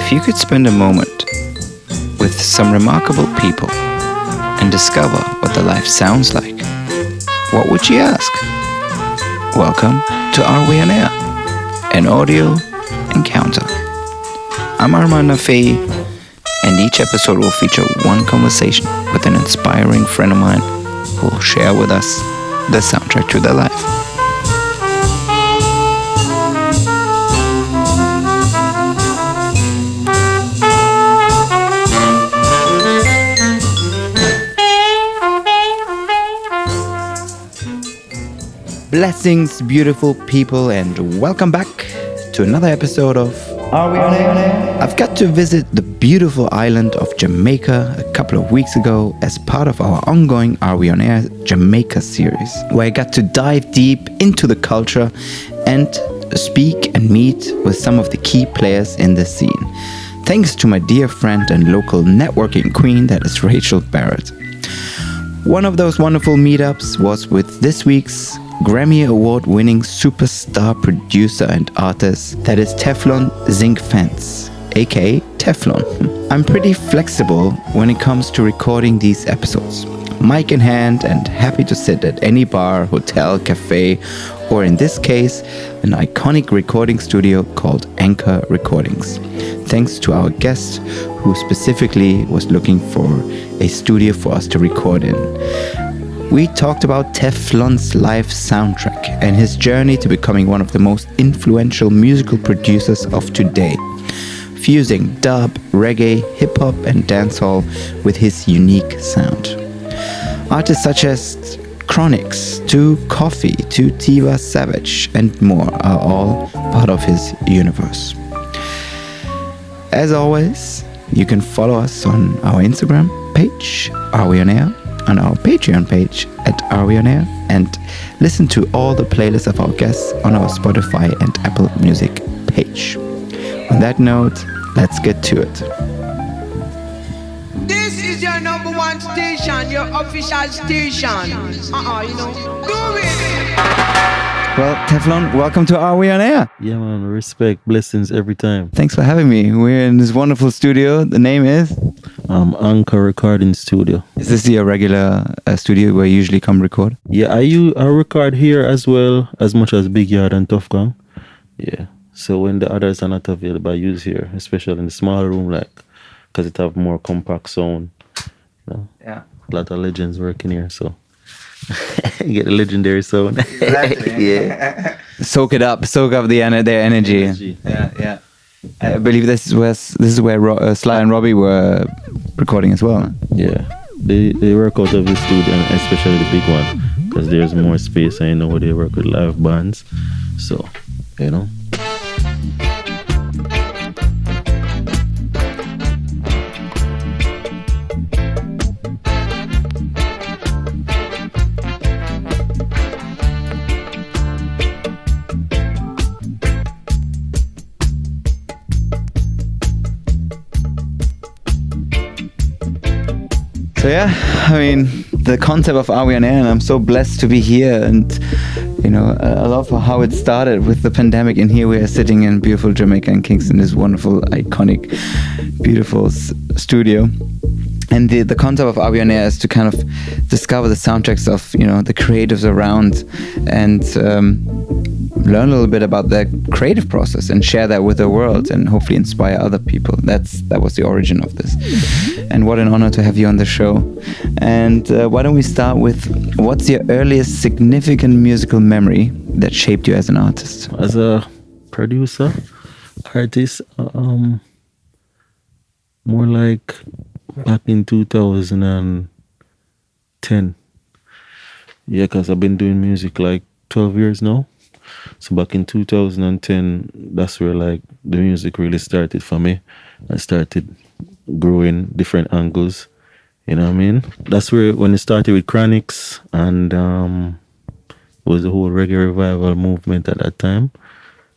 If you could spend a moment with some remarkable people and discover what their life sounds like, what would you ask? Welcome to Are We On Air? An audio encounter. I'm Arman, and each episode will feature one conversation with an inspiring friend of mine who will share with us the soundtrack to their life. Blessings, beautiful people, and welcome back to another episode of Are We On Air? I've got to visit the beautiful island of Jamaica a couple of weeks ago as part of our ongoing Are We On Air Jamaica series, where I got to dive deep into the culture and speak and meet with some of the key players in the scene. Thanks to my dear friend and local networking queen, that is Rachel Barrett. One of those wonderful meetups was with this week's Grammy Award-winning superstar producer and artist, that is TEFLON ZINCFENCE, aka Teflon. I'm pretty flexible when it comes to recording these episodes. Mic in hand and happy to sit at any bar, hotel, cafe, or in this case, an iconic recording studio called Anchor Recordings. Thanks to our guest who specifically was looking for a studio for us to record in. We talked about Teflon's life soundtrack and his journey to becoming one of the most influential musical producers of today, fusing dub, reggae, hip-hop and dancehall with his unique sound. Artists such as Chronix to Koffee to Tiva Savage and more are all part of his universe. As always, you can follow us on our Instagram page, Are We On Air, on our Patreon page at Are We On Air, and listen to all the playlists of our guests on our Spotify and Apple Music page. On that note, let's get to it. This is your number one station, your official station. Do it! Well, Teflon, welcome to Are We On Air? Yeah, man. Respect, blessings every time. Thanks for having me. We're in this wonderful studio. The name is? Anchor Recording Studio. Is this your regular studio where you usually come record? Yeah, I record here as well, as much as Big Yard and Tough Gang. Yeah. So when the others are not available, I use here, especially in the small room, because it have more compact sound. Yeah. A lot of legends working here, so get a legendary sound. Yeah. Soak up their energy. Yeah. I believe this is where Sly and Robbie were recording as well. Yeah, they work out of the studio, and especially the big one, because there's more space, and they work with live bands. So, So yeah, I mean, the concept of Are We On Air, and I'm so blessed to be here, and I love how it started with the pandemic, and here we are sitting in beautiful Jamaica in Kingston, this wonderful, iconic, beautiful studio. And the concept of Are We On Air is to kind of discover the soundtracks of the creatives around, and learn a little bit about their creative process and share that with the world, and hopefully inspire other people. That was the origin of this. And what an honor to have you on the show. And why don't we start with, what's your earliest significant musical memory that shaped you as an artist? As a producer, artist, more like back in 2010. Yeah, because I've been doing music like 12 years now. So back in 2010, that's where the music really started for me. I started growing different angles, you know what I mean? That's when it started with Chronix, and it was the whole reggae revival movement at that time.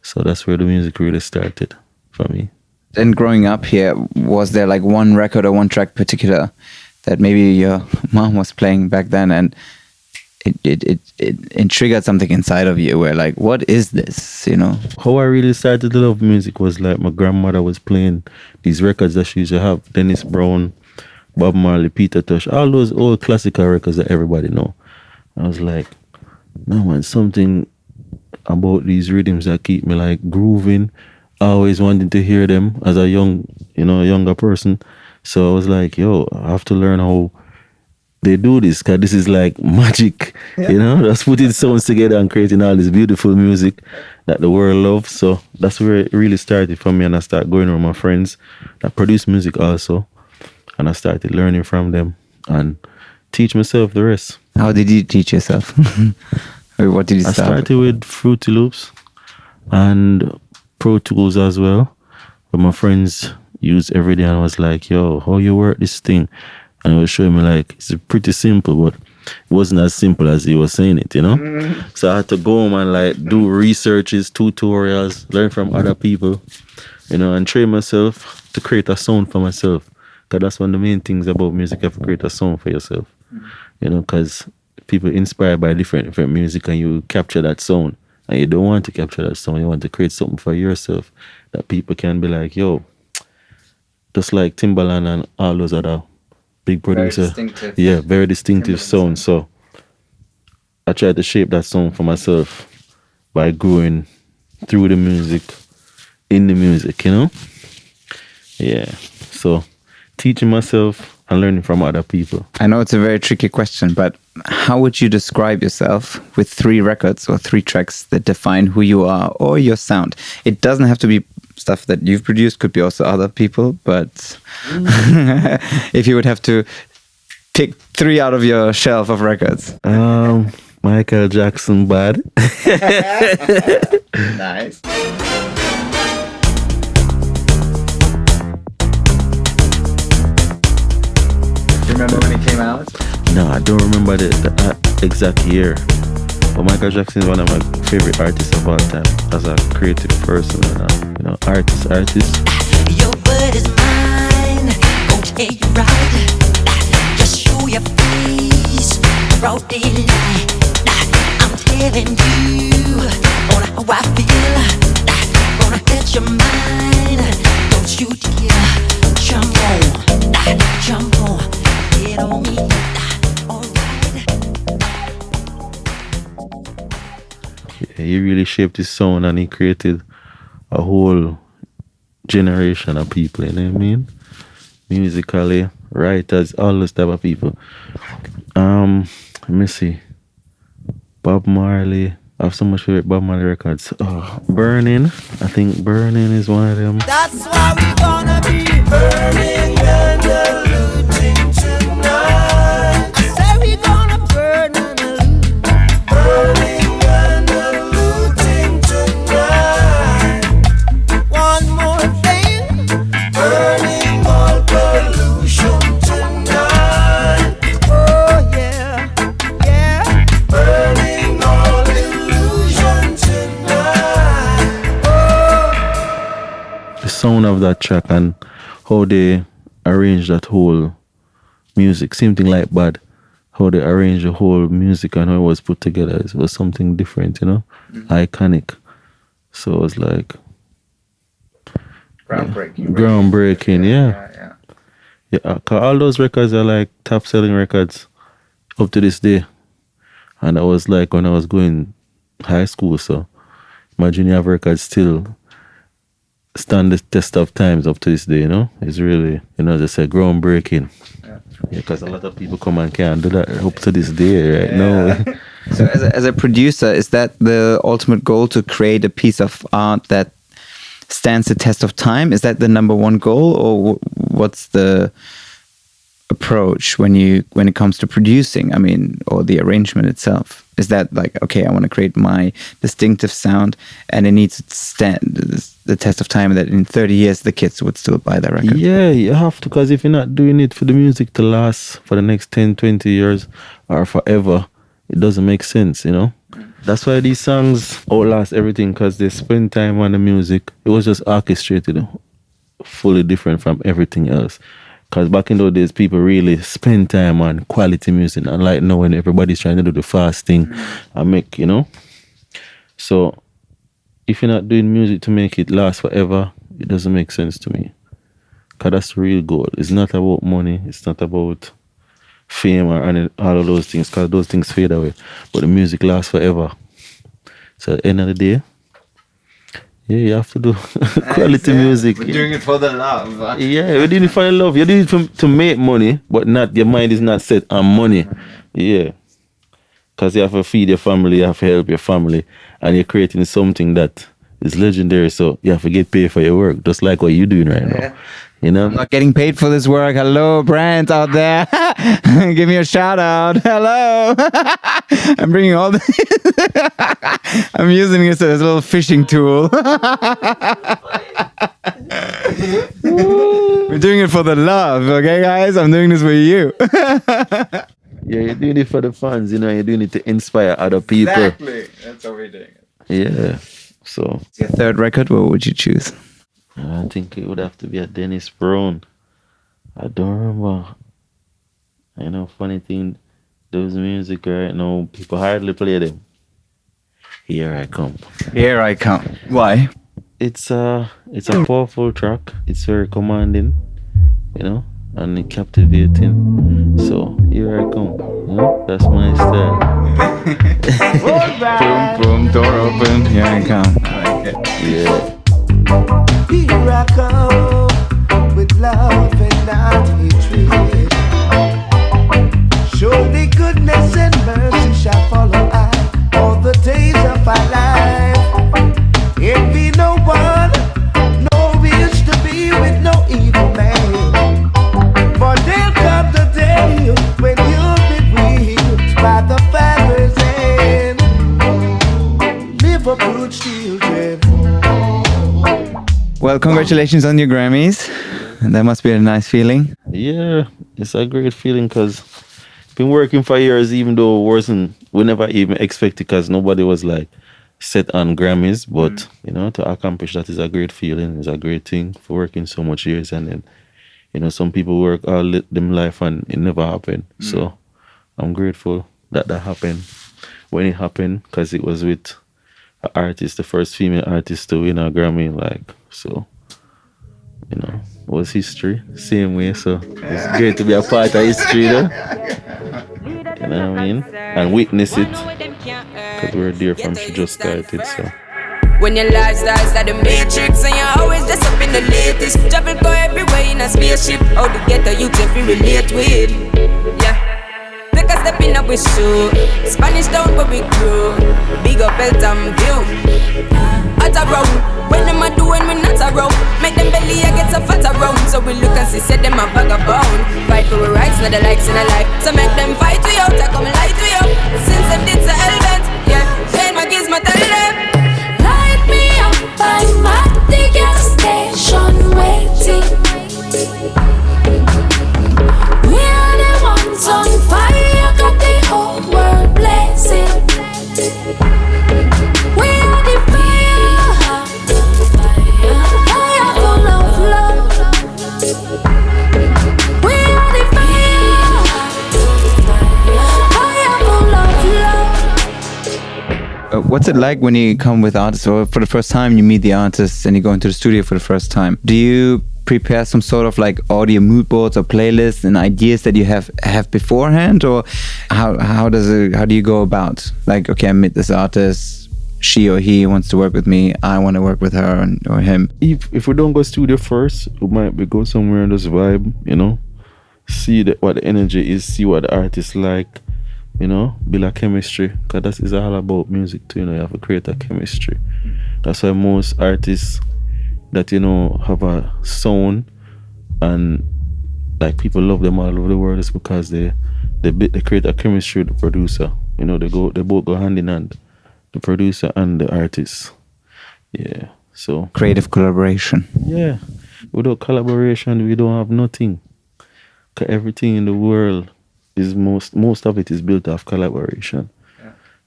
So that's where the music really started for me. And growing up here, was there one record or one track particular that maybe your mom was playing back then and it triggered something inside of you where like, what is this, you know? How I really started to love music was like my grandmother was playing these records that she used to have. Dennis Brown, Bob Marley, Peter Tosh, all those old classical records that everybody know. I was like, no man, something about these rhythms that keep me like grooving, always wanting to hear them as a younger person. So I was like, yo, I have to learn how they do this, because this is like magic, you know, just putting sounds together and creating all this beautiful music that the world loves. So that's where it really started for me, and I started going with my friends that produce music also, and I started learning from them and teach myself the rest. How did you teach yourself? Or what did you start? I started with Fruity Loops and Pro Tools as well, but my friends use every day, and I was like, yo, how you work this thing? And he was showing me like, it's pretty simple, but it wasn't as simple as he was saying it, you know? So I had to go home and like do researches, tutorials, learn from other people, you know, and train myself to create a sound for myself. Because that's one of the main things about music, you have to create a sound for yourself, you know, because people inspired by different music, and you capture that sound. And you don't want to capture that sound, you want to create something for yourself that people can be like, yo, just like Timbaland and all those other big producer. Very distinctive sound. So I tried to shape that sound for myself by growing through the music, in the music, you know? Yeah. So teaching myself and learning from other people. I know it's a very tricky question, but how would you describe yourself with 3 records or 3 tracks that define who you are or your sound? It doesn't have to be stuff that you've produced, could be also other people, but if you would have to pick 3 out of your shelf of records. Michael Jackson, Bad. Nice. Do you remember when it came out? No, I don't remember the exact year. But Michael Jackson is one of my favorite artists of all time, as a creative person and a, artist. Your word is mine, gon' tell you right. Just show your face, broad daylight. I'm telling you on how I feel. Gonna hit your mind, don't you dare jump on, get on me. He really shaped his sound, and he created a whole generation of people, you know what I mean? Musically, writers, all those type of people. Let me see. Bob Marley. I have so much favorite Bob Marley records. Burning. I think Burning is one of them. That's why we gonna be burning and looting tonight. I say we gonna burn and loot. Burning and looting tonight. One more thing. Burning all pollution tonight. Oh yeah, yeah. Burning all illusion tonight. Oh. The sound of that track and how they arrange that whole music, same thing like Bad, how they arrange the whole music and how it was put together, it was something different, you know, iconic. So it was like groundbreaking, yeah. Cause all those records are like top selling records up to this day, and that was like when I was going high school. So imagine you have records still stand the test of times up to this day, you know? It's really, you know, as I said, groundbreaking. Because a lot of people come and can't do that up to this day right now. So as a producer, is that the ultimate goal, to create a piece of art that stands the test of time? Is that the number one goal, or what's the approach when it comes to producing? I mean, or the arrangement itself? Is that like, okay, I want to create my distinctive sound, and it needs to stand the test of time, that in 30 years the kids would still buy that record? Yeah, you have to, because if you're not doing it for the music to last for the next 10, 20 years or forever, it doesn't make sense, you know? That's why these songs outlast everything, because they spend time on the music. It was just orchestrated fully different from everything else. Because back in those days, people really spend time on quality music. Unlike now when everybody's trying to do the fast thing and make, you know. So if you're not doing music to make it last forever, it doesn't make sense to me. Because that's the real goal. It's not about money. It's not about fame or all of those things, because those things fade away. But the music lasts forever. So at the end of the day, yeah, you have to do quality music. We're doing it for the love. Huh? Yeah, we're doing it for the love. You're doing it to make money, but not your mind is not set on money. Yeah. Because you have to feed your family, you have to help your family, and you're creating something that is legendary, so you have to get paid for your work, just like what you're doing right now. You know? I'm not getting paid for this work. Hello, brands out there. Give me a shout out. Hello. I'm bringing all the... I'm using this as a little fishing tool. We're doing it for the love, okay, guys? I'm doing this for you. Yeah, you're doing it for the fans, you know, you're doing it to inspire other people. Exactly. That's how we're doing it. Yeah. So Your third record, what would you choose? I think it would have to be a Dennis Brown. I don't remember. You know, funny thing, those music right now, people hardly play them. Here I come. Here I come. Why? It's a powerful track. It's very commanding, you know, and captivating. So here I come. You know, that's my style. Boom, boom, door open. Here I come. I like it. Yeah. Here I come with love and not hatred. Surely goodness and mercy shall follow I all the days of our life. Envy no one, no wish to be with no evil man. For there'll come the day when you'll be whipped by the Father's hand. Liverpool children. Well, congratulations on your Grammys. That must be a nice feeling. Yeah, it's a great feeling because been working for years, even though we never even expected, because nobody was like set on Grammys. But you know, to accomplish that is a great feeling. It's a great thing for working so much years, and then you know, some people work all them life and it never happened. So I'm grateful that happened when it happened, because it was with an artist, the first female artist to win a Grammy. Like, so you know, it was history same way. So it's great to be a part of history, you know? You know what I mean? And witness it, because we're there from she just started. So when your lifestyle's like the matrix and you're always just up in the latest, travel go everywhere in a spaceship. How to get the youth if you relate with? Yeah. Take a step in up with shoe. Spanish town where we grew. Big up Eltham view. At around, when them a do when we not around, make them belly I get so fat around. So we look and see, say them a vagabond. Fight for our rights, not the likes in a life. So make them fight to you, I come lie to you. Since them did so element, yeah. Pain my gives my tell them. Light me up, I'm at the gas station waiting. We are the ones on fire, got the whole world blazing. We are the fire, fire full of love. We are the fire, fire full of love. What's it like when you come with artists, or for the first time you meet the artists and you go into the studio for the first time? Do you prepare some sort of like audio mood boards or playlists and ideas that you have beforehand, or how do you go about, like, okay, I meet this artist, she or he wants to work with me, I want to work with her or him? if we don't go studio first, we might go somewhere and just vibe, you know, see what the energy is, see what the artist like, you know, build a chemistry, because that is all about music too, you know, you have to create a chemistry. That's why most artists that, you know, have a sound and like people love them all over the world is because they create a chemistry with the producer. You know, they both go hand in hand, the producer and the artist. Yeah. So Creative collaboration. yeah. Without collaboration we don't have nothing. 'Cause everything in the world is most of it is built off collaboration.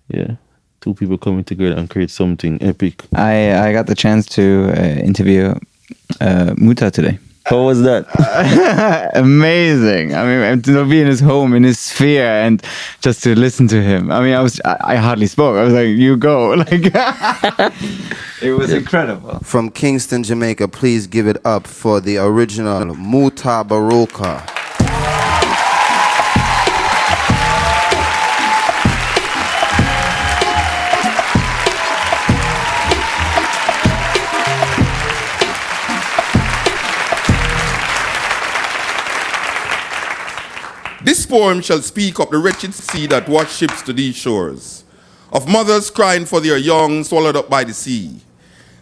Yeah. Two people coming together and create something epic. I got the chance to interview Muta today. How was that? Amazing. I mean, to be in his home, in his sphere, and just to listen to him. I mean, I hardly spoke. I was like, you go. Like, it was incredible. From Kingston, Jamaica, please give it up for the original Muta Baroka. This poem shall speak of the wretched sea that washed ships to these shores, of mothers crying for their young swallowed up by the sea.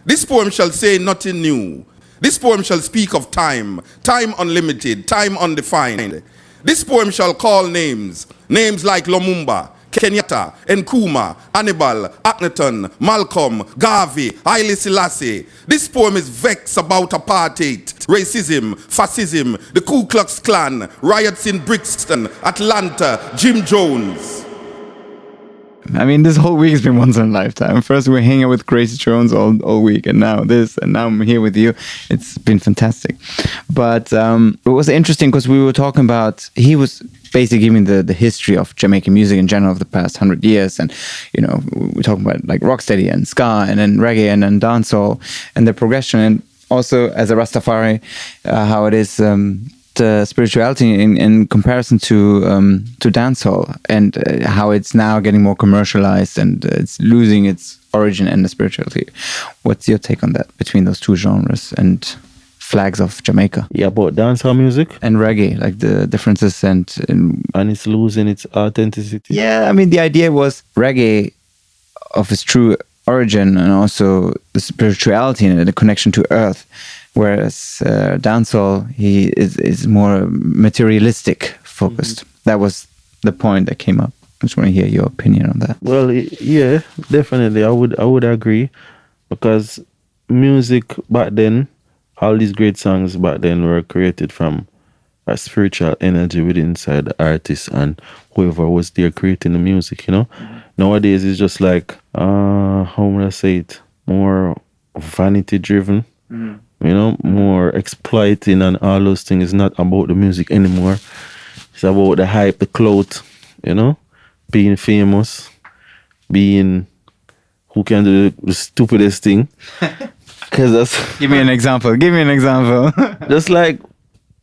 This poem shall say nothing new. This poem shall speak of time, time unlimited, time undefined. This poem shall call names, names like Lumumba, Kenyatta, Nkrumah, Hannibal, Akhenaton, Malcolm, Garvey, Haile Selassie. This poem is vexed about apartheid, racism, fascism, the Ku Klux Klan, riots in Brixton, Atlanta, Jim Jones. I mean, this whole week has been once in a lifetime. First, we were hanging out with Gracie Jones all week, and now this, and now I'm here with you. It's been fantastic. But it was interesting because we were talking about, he was basically giving the history of Jamaican music in general of the past 100 years. And, you know, we're talking about like rocksteady and ska and then reggae and then dancehall and the progression. And also, as a Rastafari, how it is the spirituality in comparison to dancehall, and how it's now getting more commercialized and it's losing its origin and the spirituality. What's your take on that between those two genres and flags of Jamaica? Yeah, about dancehall music and reggae, like the differences and it's losing its authenticity. Yeah, I mean, the idea was reggae of its true origin and also the spirituality and the connection to earth. Whereas dancehall, he is more materialistic focused. Mm-hmm. That was the point that came up. I just want to hear your opinion on that. Well, yeah, definitely. I would agree, because music back then, all these great songs back then were created from a spiritual energy within inside the artist and whoever was there creating the music. You know, nowadays it's just like how would I say it? More vanity driven. Mm-hmm. You know, more exploiting and all those things. It's not about the music anymore. It's about the hype, the clout, you know, being famous, being who can do the stupidest thing. Cause that's Give me an example. Just like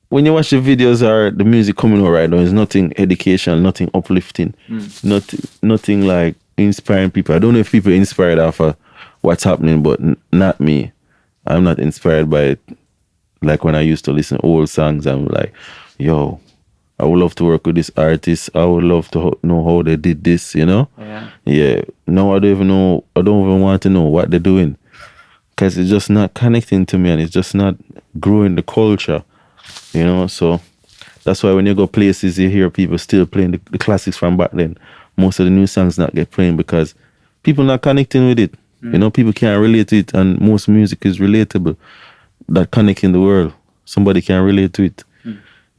when you watch the videos or the music coming out right now, it's nothing educational, nothing uplifting, nothing like inspiring people. I don't know if people are inspired off of what's happening, but not me. I'm not inspired by it. Like when I used to listen to old songs, I'm like, yo, I would love to work with this artist. I would love to know how they did this, you know? Yeah. Now I don't even want to know what they're doing. Because it's just not connecting to me and it's just not growing the culture, you know? So that's why when you go places, you hear people still playing the classics from back then. Most of the new songs not get playing because people not connecting with it. You know, people can't relate to it, and most music is relatable. That connect in the world, somebody can relate to it.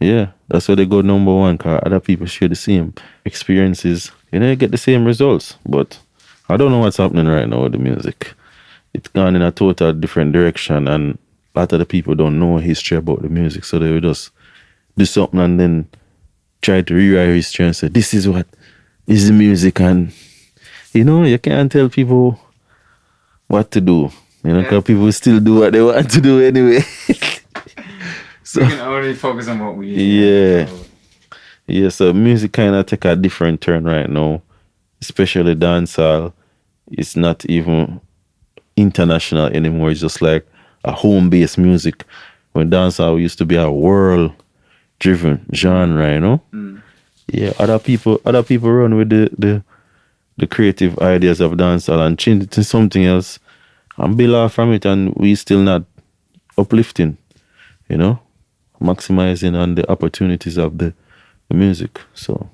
Yeah, that's why they go number one, because other people share the same experiences. You know, you get the same results. But I don't know what's happening right now with the music. It's gone in a total different direction, and a lot of the people don't know history about the music, so they will just do something and then try to rewrite history and say, this is what is the music. And, you know, you can't tell people what to do, you know, because people still do what they want to do anyway. So we can only focus on what we yeah, so music kind of take a different turn right now, especially dancehall. It's not even international anymore. It's just like a home-based music. When dancehall used to be a world-driven genre, you know. Yeah, other people run with the creative ideas of dancehall and change it to something else and build off from it, and we still not uplifting, you know, maximizing on the opportunities of the music. So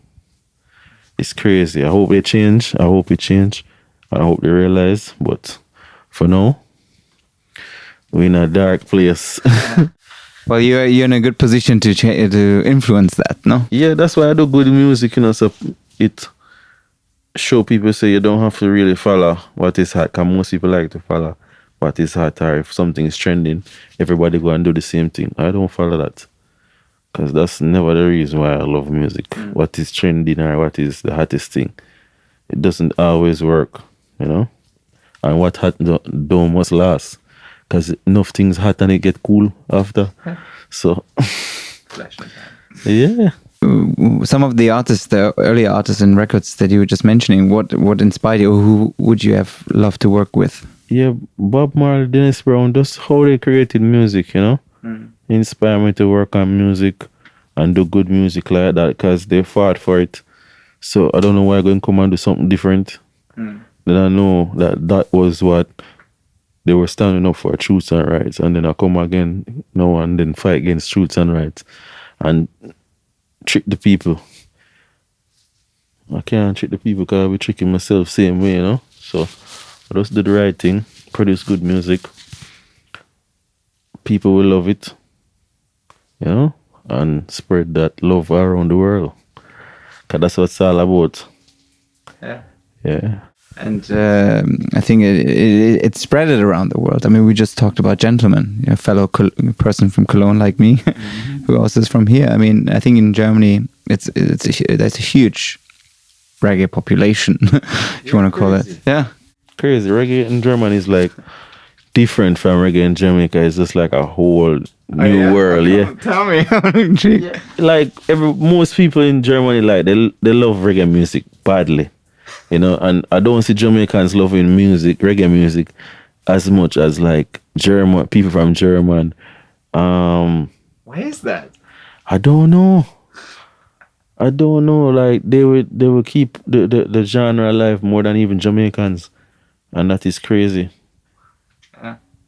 it's crazy. I hope they change. I hope it change. I hope they realize. But for now, we're in a dark place. Well, you're in a good position to influence that, no? Yeah, that's why I do good music, you know, so it show people say you don't have to really follow what is hot, because most people like to follow what is hot, or if something is trending, everybody go and do the same thing. I don't follow that. Because that's never the reason why I love music. What is trending or what is the hottest thing. It doesn't always work, you know? And what hot don't must last. Because enough things hot and it get cool after. So, yeah. Some of the artists, the earlier artists and records that you were just mentioning, what inspired you, or who would you have loved to work with? Yeah, Bob Marley, Dennis Brown, just how they created music, you know? Inspire me to work on music and do good music like that, because they fought for it. So I don't know why I'm going to come and do something different. Then I know that was what they were standing up for, truths and rights. And then I come again now and then fight against truths and rights and trick the people. I can't trick the people because I'll be tricking myself same way, you know? So I just do the right thing, produce good music. People will love it, you know, and spread that love around the world. Because that's what it's all about. Yeah. And I think it spread it around the world. I mean, we just talked about Gentleman, a fellow person from Cologne like me, who also is from here. I mean, I think in Germany, there's a huge reggae population, if you want to call it. Yeah. Crazy. Reggae in Germany is like different from reggae in Jamaica. It's just like a whole new world. Yeah. Tell me. Like most people in Germany, like they love reggae music badly. You know, and I don't see Jamaicans loving music, reggae music, as much as like people from German. Why is that? I don't know. Like they would keep the genre alive more than even Jamaicans, and that is crazy.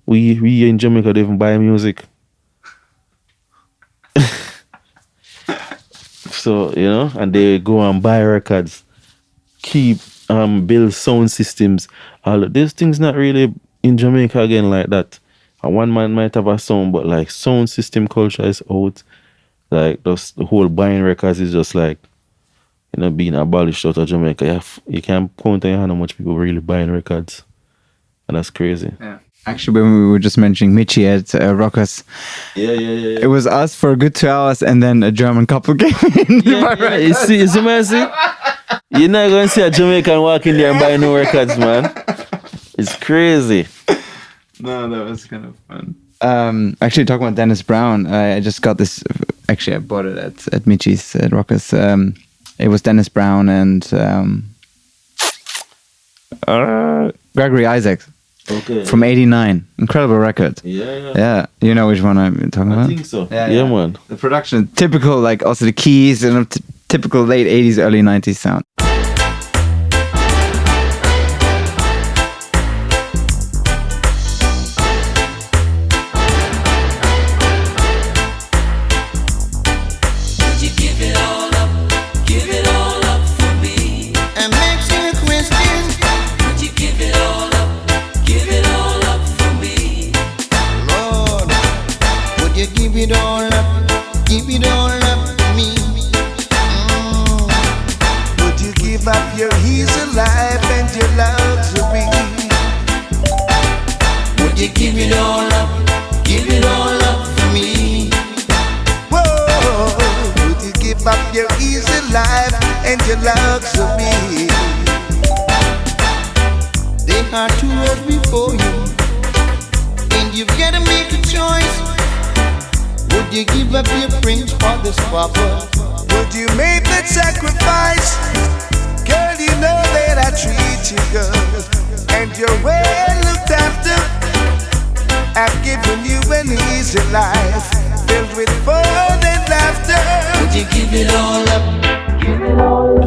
We in Jamaica don't even buy music. So, you know, and they go and buy records, build sound systems. All of these things not really in Jamaica again like that. And one man might have a sound, but like sound system culture is out. Like the whole buying records is just like, you know, being abolished out of Jamaica. You can't count on your hand how much people really buying records. And that's crazy. Yeah. Actually, when we were just mentioning Michi at Rockers, it was us for a good 2 hours, and then a German couple came in. You see, amazing. You're not going to see a Jamaican walk in there and buy no records, man. It's crazy. No, that was kind of fun. Actually, talking about Dennis Brown, I just got this. Actually, I bought it at Michi's at Rockers. It was Dennis Brown and Gregory Isaacs. Okay. From '89. Incredible record. Yeah. You know which one I'm talking about? I think so. Yeah, man. The production, typical, like also the keys, and typical late 80s, early 90s sound.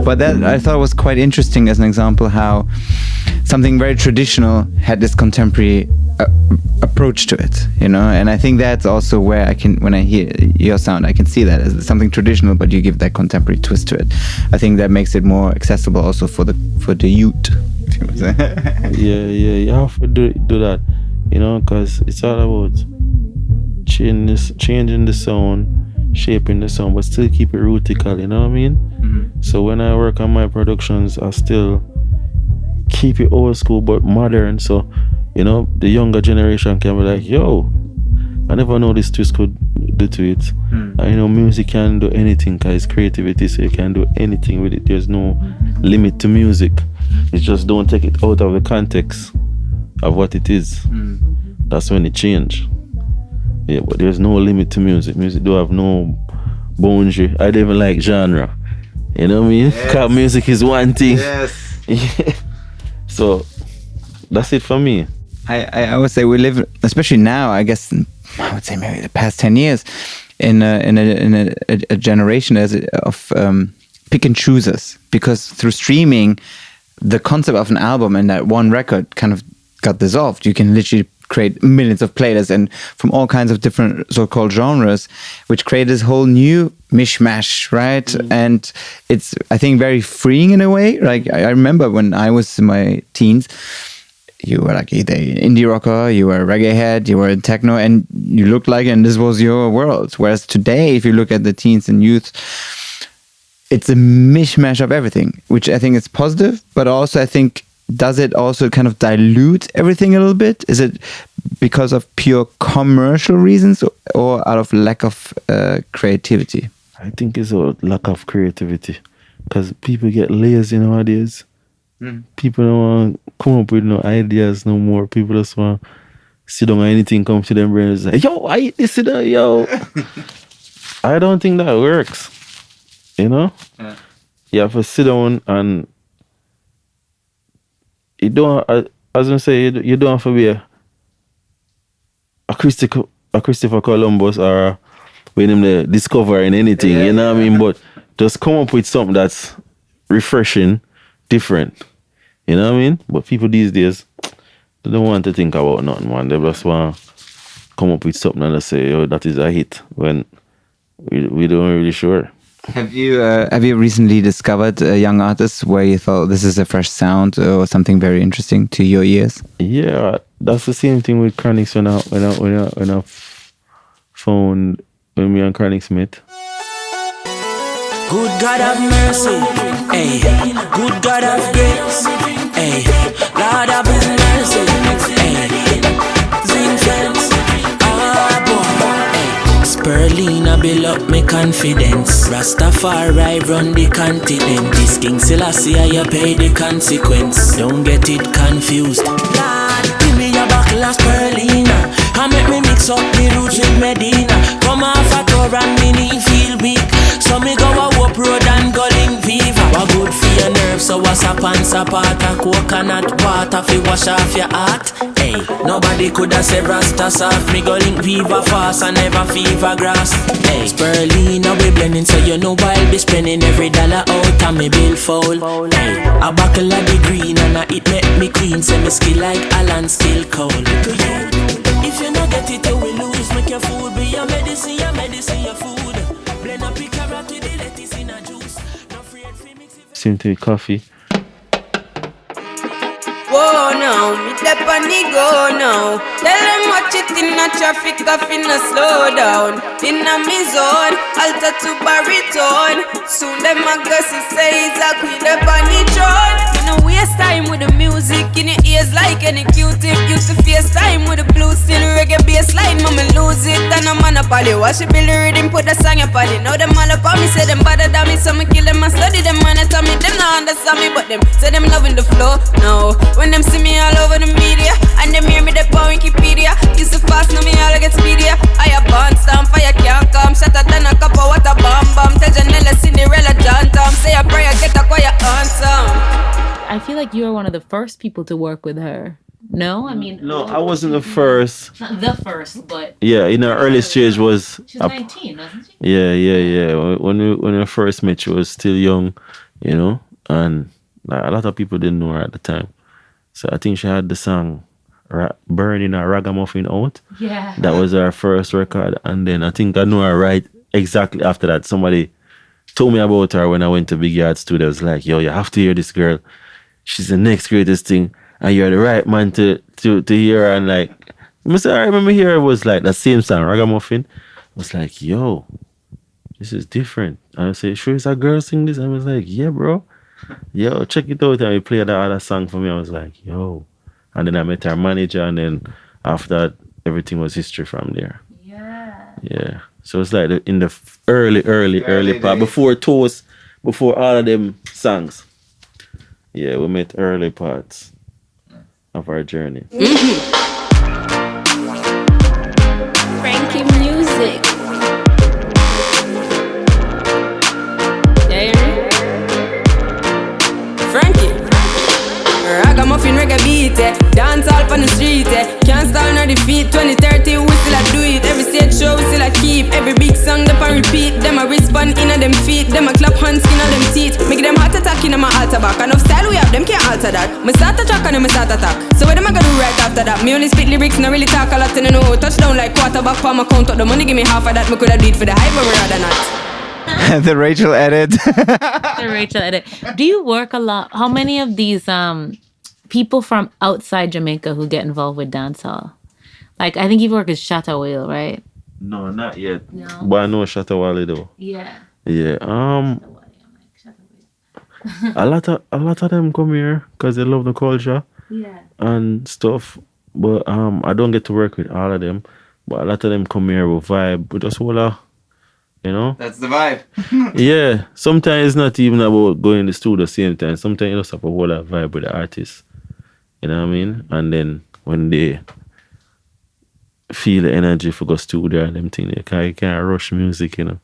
But that I thought was quite interesting as an example how something very traditional had this contemporary approach to it, you know. And I think that's also where when I hear your sound, I can see that as something traditional, but you give that contemporary twist to it. I think that makes it more accessible also for the youth. If you would say. Yeah, you have to do that, you know, because it's all about changing the sound, shaping the sound, but still keep it rootical, you know what I mean? Mm-hmm. So when I work on my productions, I still keep it old school but modern. So You know, the younger generation can be like, yo, I never know this twist could do to it. And you know, music can do anything because it's creativity, so you can do anything with it. There's no limit to music. It's just don't take it out of the context of what it is. That's when it change. Yeah, but there's no limit to music. Music don't have no boundary. I don't even like genre. You know what I mean? Because music is one thing. Yeah. So that's it for me. I would say we live, especially now, I guess, I would say maybe the past 10 years, in a generation of pick and choosers, because through streaming, the concept of an album and that one record kind of got dissolved. You can literally create millions of playlists and from all kinds of different so-called genres, which create this whole new mishmash, right? And it's, I think, very freeing in a way. Like I remember when I was in my teens, you were like either an indie rocker, you were a reggae head, you were a techno, and you looked like, and this was your world. Whereas today, if you look at the teens and youth, it's a mishmash of everything, which I think is positive, but also I think, does it also kind of dilute everything a little bit? Is it because of pure commercial reasons or out of lack of creativity? I think it's a lack of creativity because people get lazy nowadays. People don't want to come up with no ideas no more. People just want to sit down and anything comes to them brain and say, yo, I eat this, yo. I don't think that works. You know? Yeah. You have to sit down and you don't, as I say, you don't have to be a Christopher Columbus or when him discovering anything, you know what I mean? But just come up with something that's refreshing, different. You know what I mean? But people these days, they don't want to think about nothing, man. They just want to come up with something and say, oh, that is a hit, when we don't really sure. Have you recently discovered a young artist where you thought this is a fresh sound or something very interesting to your ears? Yeah, that's the same thing with Chronics when I found when me and Chronics met. Good God have mercy, hey. Good God have grace, hey. Lord have His mercy, hey. ZINCFENCE, hey. Spirulina build up me confidence. Rastafari run the continent. This King Selassie, you pay the consequence. Don't get it confused. Lord, give me a buckle of spirulina and make me mix up the roots with Medina. Come off a tour and me knee feel weak, so me go a up road and go link fever. What good for your nerves, so what's up and sapata. Coconut water fi wash off your heart. Hey, nobody coulda said Rasta soft. Me go link fever fast and never fever grass. Hey, spirulina we blending, so you know I'll be spending every dollar out and me bill foul. Hey, a buckle of the green and it make me clean. Say me skill like Alan still cold. If you not get it, you will lose. Make your food be your medicine, your food. Blend up your carrot with the lettuce in a juice. No afraid to mix it. Same thing with Koffee. Whoa now, me step on the go now. Tell them watch it in a traffic, Koffee no slow down. In a me zone, alter to baritone. Soon them a gossip say it's a queen up on the throne. You know waste time with the music in your ears like any Q-tip. Used to face time with the blue steel reggae bassline. Mama lose it and I'm on a poly. Watch it build the rhythm, put the song up on it. Now them all up on me, say them better than me. So me kill them and study them and tell me them not understand me. But them say them loving the flow now. When them see me all over the media and them hear me the on Wikipedia. Used to fast, now me all get speedier. I a band stamp, fire can't come. Shatter than a cup of water, bomb bomb. Tell Janella, Cinderella, John Tom. Say a prayer, get a quiet answer. I feel like you were one of the first people to work with her. No, I mean... No, I wasn't the first. Not the first, but... Yeah, in her early stage was... She was 19, wasn't she? Yeah. When we first met, she was still young, you know, and like, a lot of people didn't know her at the time. So I think she had the song Burning a Ragamuffin out. Yeah. That was her first record. And then I think I know her right exactly after that. Somebody told me about her when I went to Big Yard Studios. Like, yo, you have to hear this girl. She's the next greatest thing. And you're the right man to hear her. And like, I remember here it was like the same song, Ragamuffin. I was like, yo, this is different. And I said, sure it's a girl sing this? And I was like, yeah, bro. Yo, check it out. And he played that other song for me. I was like, yo, And then I met her manager, and then after that, everything was history from there. Yeah. So it's like in the early part, before Toast, before all of them songs. Yeah, we met early parts of our journey. Frankie music. Frankie. Ragamuffin reggae beat, dance all on the street, can't stall nor defeat. 2030 we still a do it. Every stage show we still a keep. Every big song them a repeat. Them a respond in them feet. Them a clap hands in them teeth. Make them heart attack in my altar back. Enough style we have, them can't alter that. Me start a track and then me start attack. So what them I gonna do right after that? Me only spit lyrics, not really talk a lot and I know. Touchdown like quarterback for my count up the money, give me half of that. Me coulda do it for the hype, but rather not. The Rachel edit. The Rachel edit. Do you work a lot? How many of these people from outside Jamaica who get involved with dancehall? Like, I think you work with Shatta Whale, right? No, not yet. No. But I know Shatta Wale though. Yeah. Yeah. A lot of them come here because they love the culture. Yeah. And stuff. But I don't get to work with all of them. But a lot of them come here with vibe. We just wanna, you know? That's the vibe. Yeah. Sometimes it's not even about going to the studio same time. Sometimes you just have a whole lot of vibe with the artist. You know what I mean? And then when they feel the energy for go studio and them thing, you can't rush music, you know.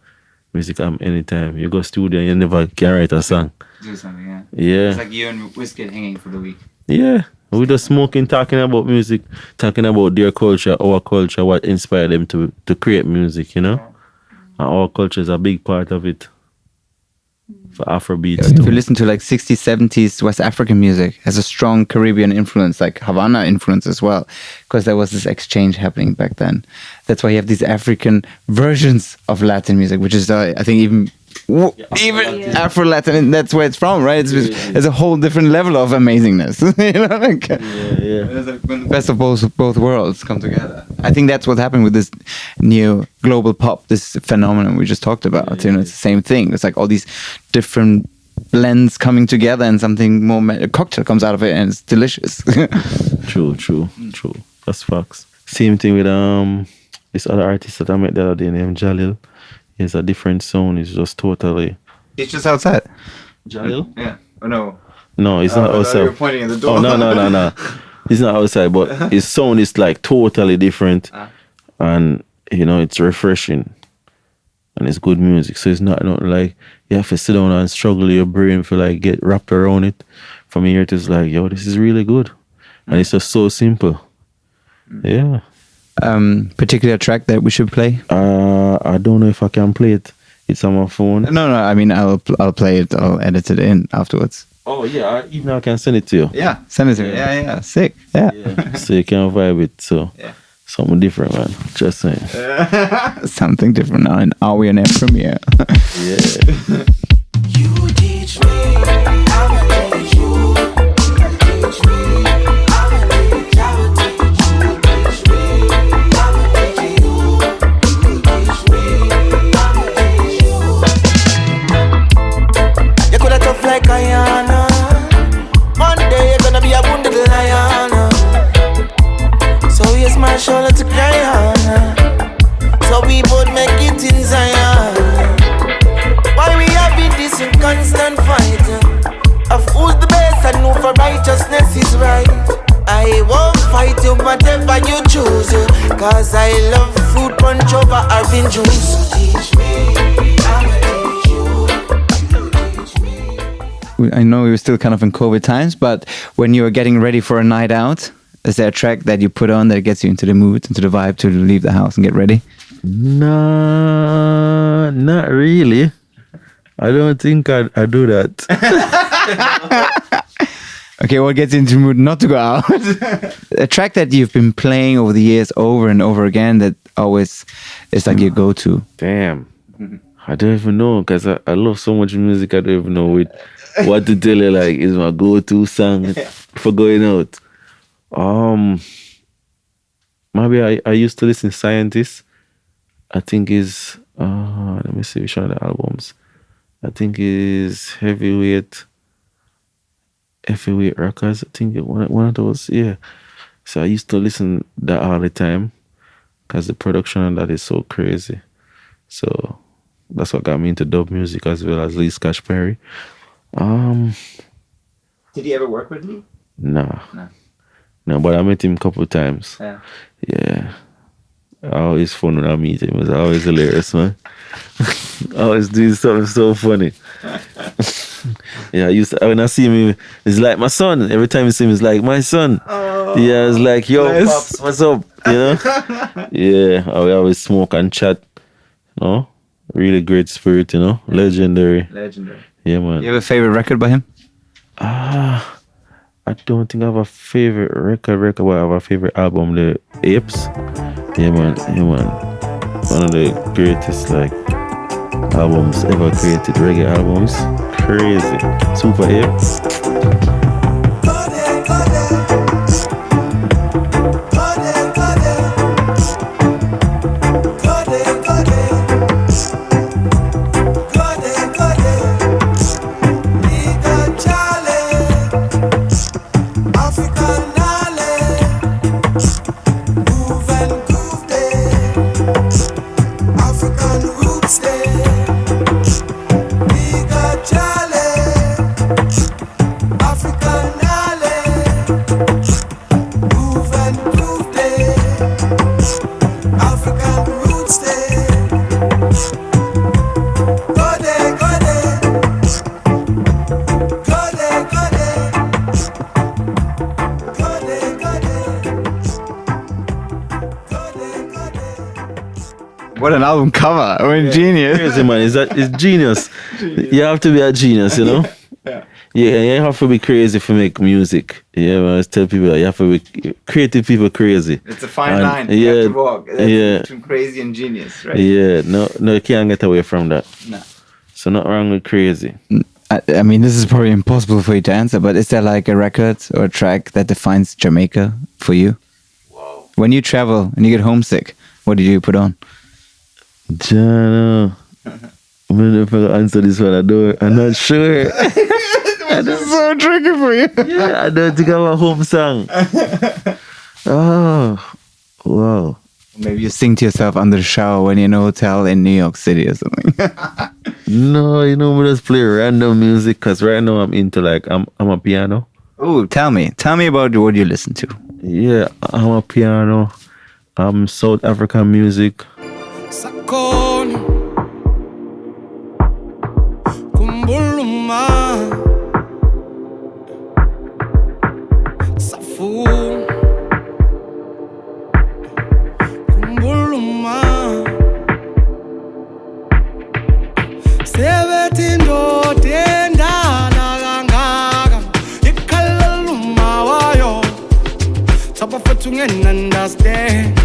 Music anytime. You go studio and you never can write a song. Do something, yeah. Yeah. It's like you and Whiskey hanging for the week. Yeah. We just smoking, talking about music, talking about their culture, our culture, what inspired them to create music, you know? Yeah. And our culture is a big part of it. For Afrobeats. If you listen to like 60s, 70s West African music, has a strong Caribbean influence, like Havana influence as well, because there was this exchange happening back then. That's why you have these African versions of Latin music, which is, I think, even Afro-Latin, and that's where it's from, right? It's a whole different level of amazingness. You know, like, it's like when the best of both worlds come together. I think that's what happened with this new global pop, this phenomenon we just talked about. You know, it's the same thing. It's like all these different blends coming together, and something more. A cocktail comes out of it, and it's delicious. True. That's facts. Same thing with this other artist that I met the other day named Jalil. It's a different sound. It's just totally. It's just outside. Jalil? Yeah. Oh no. No, it's not outside. You're pointing at the door. Oh no. It's not outside, but his sound is like totally different, and you know it's refreshing, and it's good music. So it's not like you have to sit down and struggle your brain for like get wrapped around it. From here, it's like, yo, this is really good, and it's just so simple. Yeah. Particular track that we should play? I don't know if I can play it. It's on my phone. No. I mean, I'll play it. I'll edit it in afterwards. Oh yeah, even I can send it to you. Yeah, send it to me. Yeah, sick. Yeah. So you can vibe it. So something different, man. Just saying. Something different now in Are We On Air premiere. Yeah. You teach me, I will teach you. Teach me, I will teach you. Teach me, I will teach you. Teach me, I will teach you. You coulda tough like Ayana. One day you're gonna be a wounded lion. So here's my shoulder to cry on. So we both make it in Zion. Why we having this in constant fight of who's the best and who for righteousness is right. I won't fight you whatever you choose, cause I love fruit punch over orange juice. So teach me, I will teach you. Teach me. I know you're still kind of in COVID times, but when you're getting ready for a night out, is there a track that you put on that gets you into the mood, into the vibe to leave the house and get ready? No, not really. I don't think I do that. Okay, what gets you into the mood not to go out? A track that you've been playing over the years over and over again that always is like your go-to. Damn. I don't even know, because I love so much music. I don't even know what to tell you. Like, is my go-to song for going out. Maybe I used to listen to Scientist. I think is let me see which one of the albums. I think is Heavyweight. Heavyweight Records, I think one of those, yeah. So I used to listen that all the time because the production on that is so crazy. So that's what got me into dub music as well as Lee Scotch Perry. Did he ever work with Lee? No, but I met him a couple of times. Yeah. Always fun when I meet him. It was always hilarious, man. Always doing something so funny. Yeah, when I see him, it's like my son. Every time I see him, it's like my son. Yeah, it's like, yo, nice. Pops, what's up? You know? Yeah, we always smoke and chat. You know? Really great spirit, you know? Legendary. Yeah, man. You have a favorite record by him? I don't think I have a favorite record, but I have a favorite album, The Apes. Yeah, man. One of the greatest, albums ever created, reggae albums. Crazy. Super Apes. What an album cover. We're genius. Crazy, man. It's genius. You have to be a genius, you know? Yeah, you have to be crazy to make music. Yeah, man. I tell people that you have to be creative people crazy. It's a fine line. You have to walk. Between crazy and genius, right? Yeah, no, you can't get away from that. No. So not wrong with crazy. I mean, this is probably impossible for you to answer, but is there like a record or a track that defines Jamaica for you? Wow. When you travel and you get homesick, what do you put on? Jano, I'm gonna answer this one. I'm not sure. This is so tricky for you. Yeah, I don't think I have a home song. Oh, wow. Maybe you sing to yourself under the shower when you're in a hotel in New York City or something. No, we just play random music because right now I'm into I'm a piano. Oh, tell me about what you listen to. Yeah, I'm a piano. South African music. Sakon Kumbuluma Safu Kumbuluma Sebetindo tenda nagangaka Ikaluluma wayo Tapa fatungen understand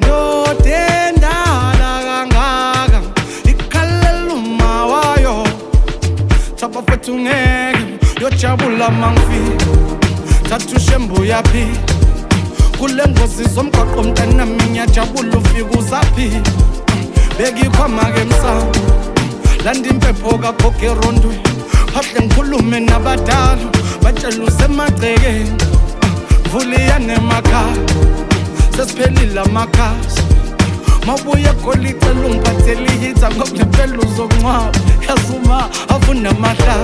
No tenda Tungeke yojabula mangfi thatushe mbuyapi kule ngozi zomgwaqo mntana minyajabula ufika uzaphi bekikhwama ke msamo landa impepho kagogo erondweni phahle ngikhulume nabadala batshela usemagcekeni vuliya nemakhaya sesiphelile amakhasi mabuya kolicela ungiphathele ihitha ngokungempela uzokungcwaba yazuma afuna amahla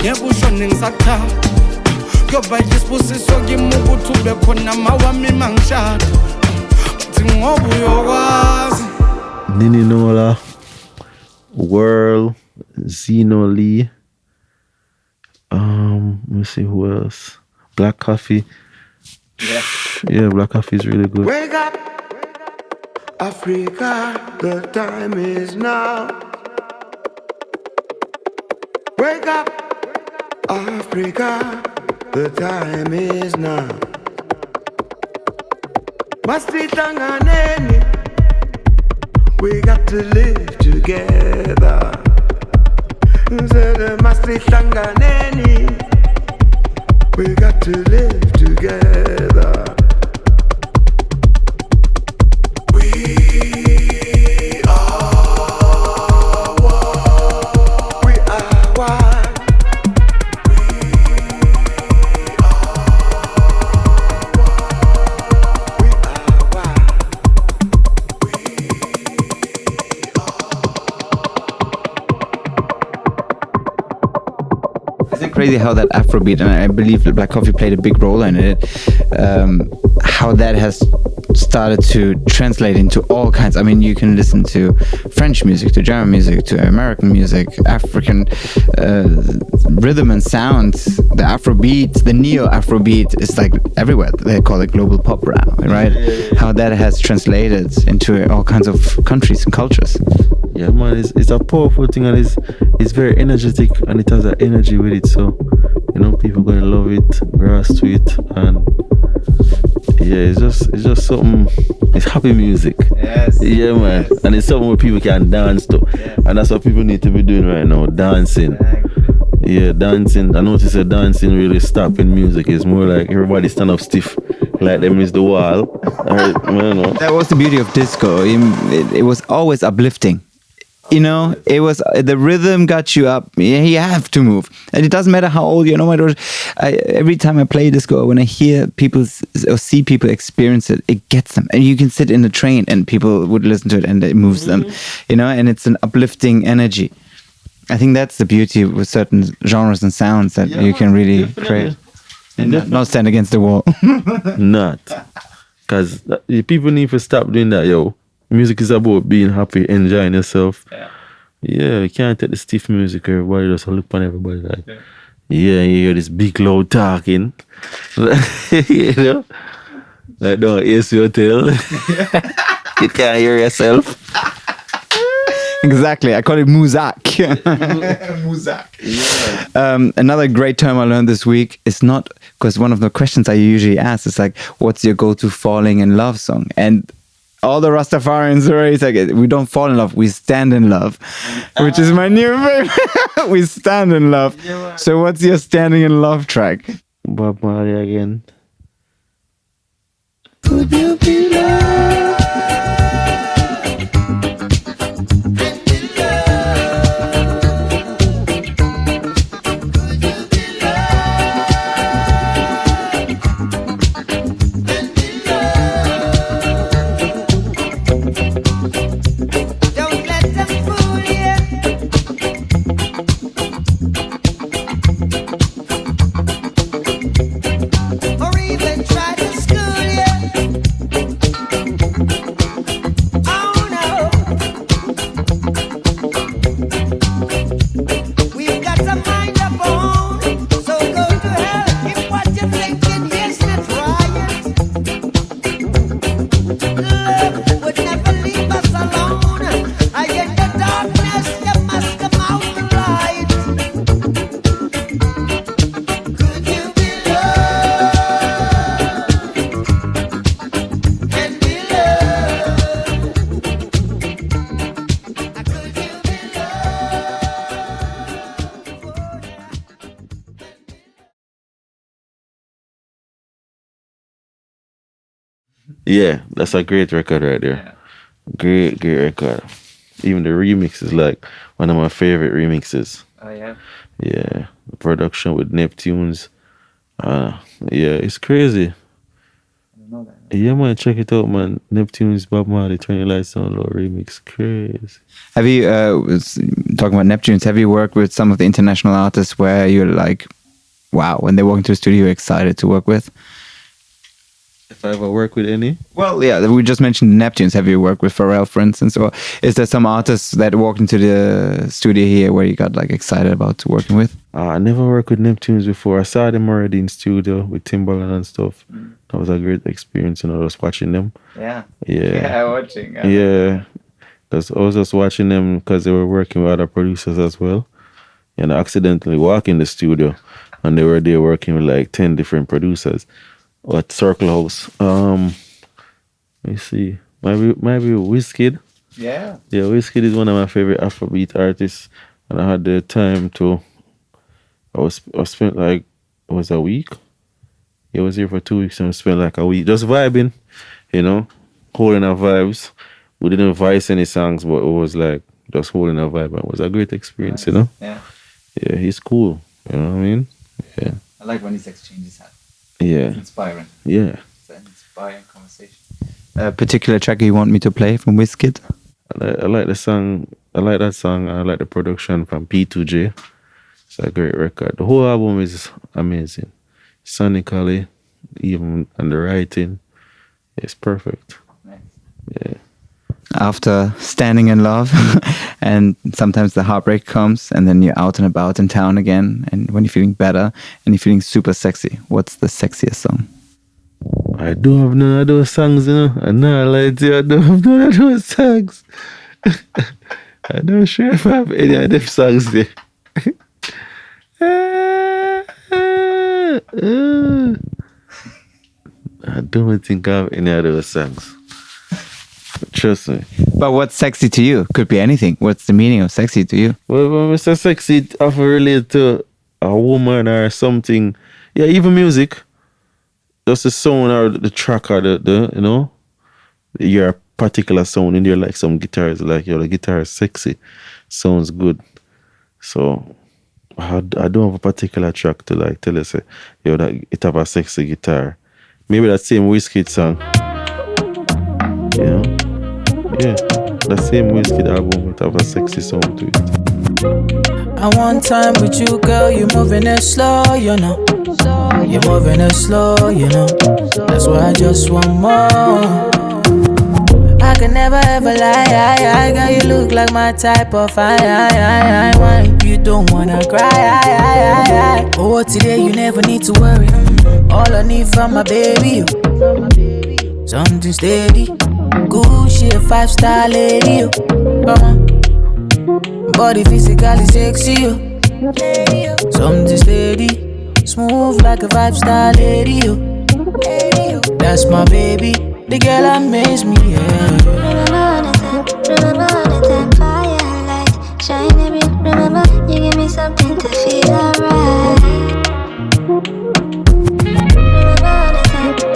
yebusho ningisakuthanda kuyoba yisibusiso kimi ukuthi ube khona mawami mangishada uthi ngoba uyokwazi Nini Nola, World, Zeno Lee, let me see who else. Black Koffee. Yeah, Black Koffee is really good. Wake up, Africa, the time is now. Wake up, Africa, the time is now. Masithanganeni, we got to live together. Masithanganeni, we got to live together. crazy how that Afrobeat, and I believe that Black Coffee played a big role in it, how that has started to translate into all kinds. I mean, you can listen to French music, to German music, to American music, African rhythm and sound. The Afrobeat, the neo-Afrobeat is like everywhere. They call it global pop now, right? How that has translated into all kinds of countries and cultures. Yeah, man, it's a powerful thing, and it's very energetic, and it has that energy with it. So, you know, people gonna love it, grasp to it, and yeah, it's just something. It's happy music. Yes. Yeah, man, and it's something where people can dance to, and that's what people need to be doing right now, dancing. Yeah, dancing. I noticed that dancing really stop in music. It's more like everybody stand up stiff, like them is the wall. That was the beauty of disco. It was always uplifting. You know, it was the rhythm got you up. Yeah, you have to move, and it doesn't matter how old you are. No matter. Every time I play disco, when I hear people or see people experience it, it gets them. And you can sit in a train, and people would listen to it, and it moves them. You know, and it's an uplifting energy. I think that's the beauty with certain genres and sounds that you can really create, and not stand against the wall. Not, because people need to stop doing that, yo. Music is about being happy, enjoying yourself. Yeah, you can't take the stiff music. Everybody just look on everybody like, yeah, you hear this big loud talking. You know? Like, don't AC Hotel. You can't hear yourself. Exactly. I call it muzak. Muzak. Yeah. Another great term I learned this week is not, because one of the questions I usually ask is like, what's your go-to falling in love song? And all the Rastafarians are always like, we don't fall in love, we stand in love, which is my new favorite. We stand in love. So what's your standing in love track? Bob Marley again. Could you be loved? Yeah, that's a great record right there. Great record. Even the remix is like one of my favorite remixes. Oh, yeah? Yeah, the production with Neptunes. Yeah, it's crazy. I don't know that. Yeah, man, check it out, man. Neptunes, Bob Marley, Turn Your Lights On Low remix. Crazy. Have you, talking about Neptunes, have you worked with some of the international artists where you're like, wow, when they walk into the studio, you're excited to work with? If I ever work with any? Well, yeah, we just mentioned Neptunes. Have you worked with Pharrell, for instance? Or is there some artists that walked into the studio here where you got like excited about working with? I never worked with Neptunes before. I saw them already in studio with Timbaland and stuff. That was a great experience, you know, just watching them. Yeah. Yeah. Watching. Yeah. Because I was just watching them because they were working with other producers as well. And I accidentally walked in the studio and they were there working with like 10 different producers. At Circle House. Let me see. Maybe Wizkid. Yeah. Yeah, Wizkid is one of my favorite Afrobeat artists. And I had the time to I spent like it was a week. I was here for 2 weeks and I spent like a week just vibing, you know, holding our vibes. We didn't voice any songs, but it was like just holding our vibe. It was a great experience, you know? Yeah. Yeah, he's cool. You know what I mean? Yeah. I like when these exchanges happen. Yeah. It's inspiring. Yeah. It's an inspiring conversation. A particular track you want me to play from Wizkid? I like the song. I like that song. I like the production from P2J. It's a great record. The whole album is amazing. Sonically, even and the writing, it's perfect. Yeah. After standing in love, and sometimes the heartbreak comes, and then you're out and about in town again, and when you're feeling better and you're feeling super sexy, what's the sexiest song? I don't have none of those songs, you know. I'm not lying to you, I don't have none of those songs. I'm not sure if I have any of them songs there. I don't think I have any of those songs. Trust me. But what's sexy to you? Could be anything. What's the meaning of sexy to you? Well, when we say sexy, it often relate to a woman or something. Yeah, even music. Just the sound or the track or the you know, your particular sound in there, like some guitars, like the guitar is sexy, sounds good. So I don't have a particular track to like tell you say, that it have a sexy guitar. Maybe that same Wizkid song. Yeah, that same Wizkid album it have a sexy sound to it. I want time with you, girl. You're moving it slow, you know. You're moving it slow, you know. That's why I just want more. I can never ever lie, girl. You look like my type of wine. You don't wanna cry, Oh, today you never need to worry. All I need from my baby, something steady. Good shit, 5-star lady, body physically sexy, something steady, smooth like a 5-star lady, that's my baby, the girl amaze me, Remember all the time, firelight, shining bright. Remember, you give me something to feel alright.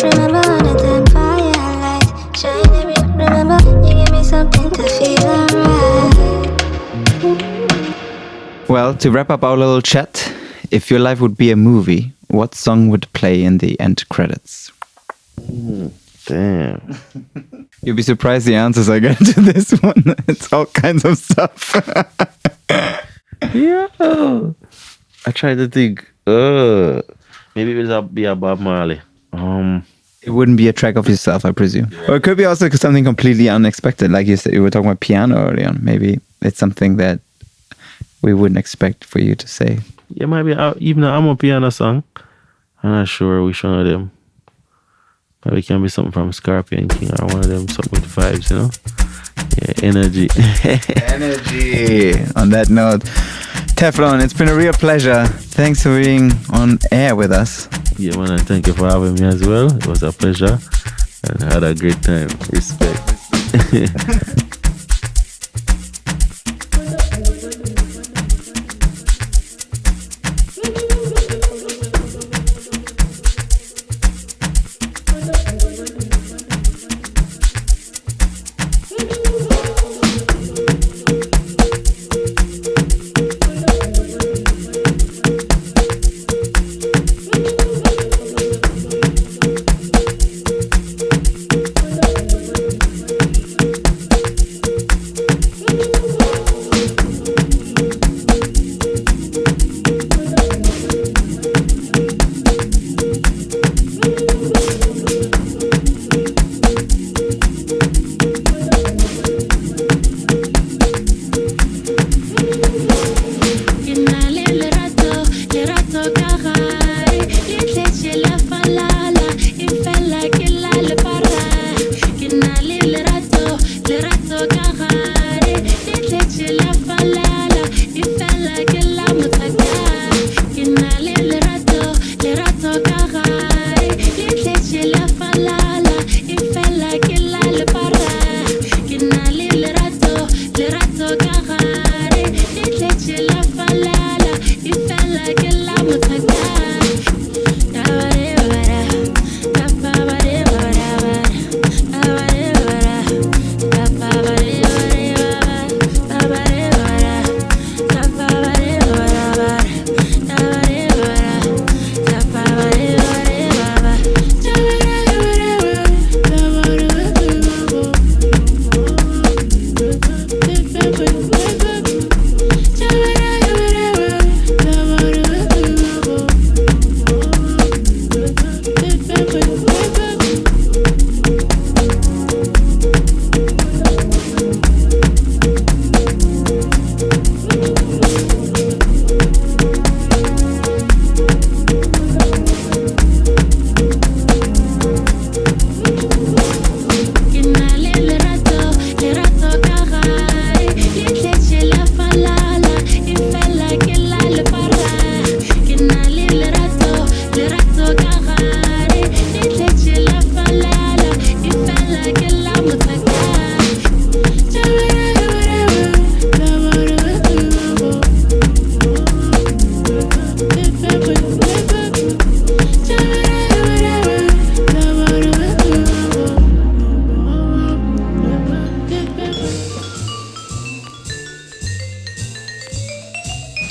Remember all the time, firelight, shining bright. Remember, you give me something to feel alright. Well, to wrap up our little chat, if your life would be a movie, what song would play in the end credits? Damn. You'll be surprised the answers I get to this one. It's all kinds of stuff. Yeah. I tried to think. Maybe it would be a Bob Marley. It wouldn't be a track of yourself, I presume. Right. Or it could be also something completely unexpected. Like you said, you were talking about piano earlier on. Maybe it's something that we wouldn't expect for you to say. Yeah, maybe even I'm a piano song. I'm not sure which one of them. Maybe it can be something from Scorpion King or one of them, something with vibes, you know? Yeah, energy. Energy. On that note, Teflon, it's been a real pleasure. Thanks for being on air with us. Yeah, man, and thank you for having me as well. It was a pleasure. And I had a great time. Respect.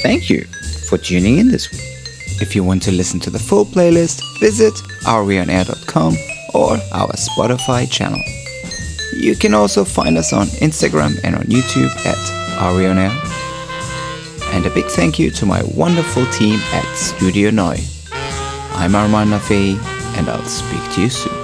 thank you for tuning in this week. If you want to listen to the full playlist, visit areonair.com or our Spotify channel. You can also find us on Instagram and on YouTube at areonair. And a big thank you to my wonderful team at Studio Noi. I'm Arman, and I'll speak to you soon.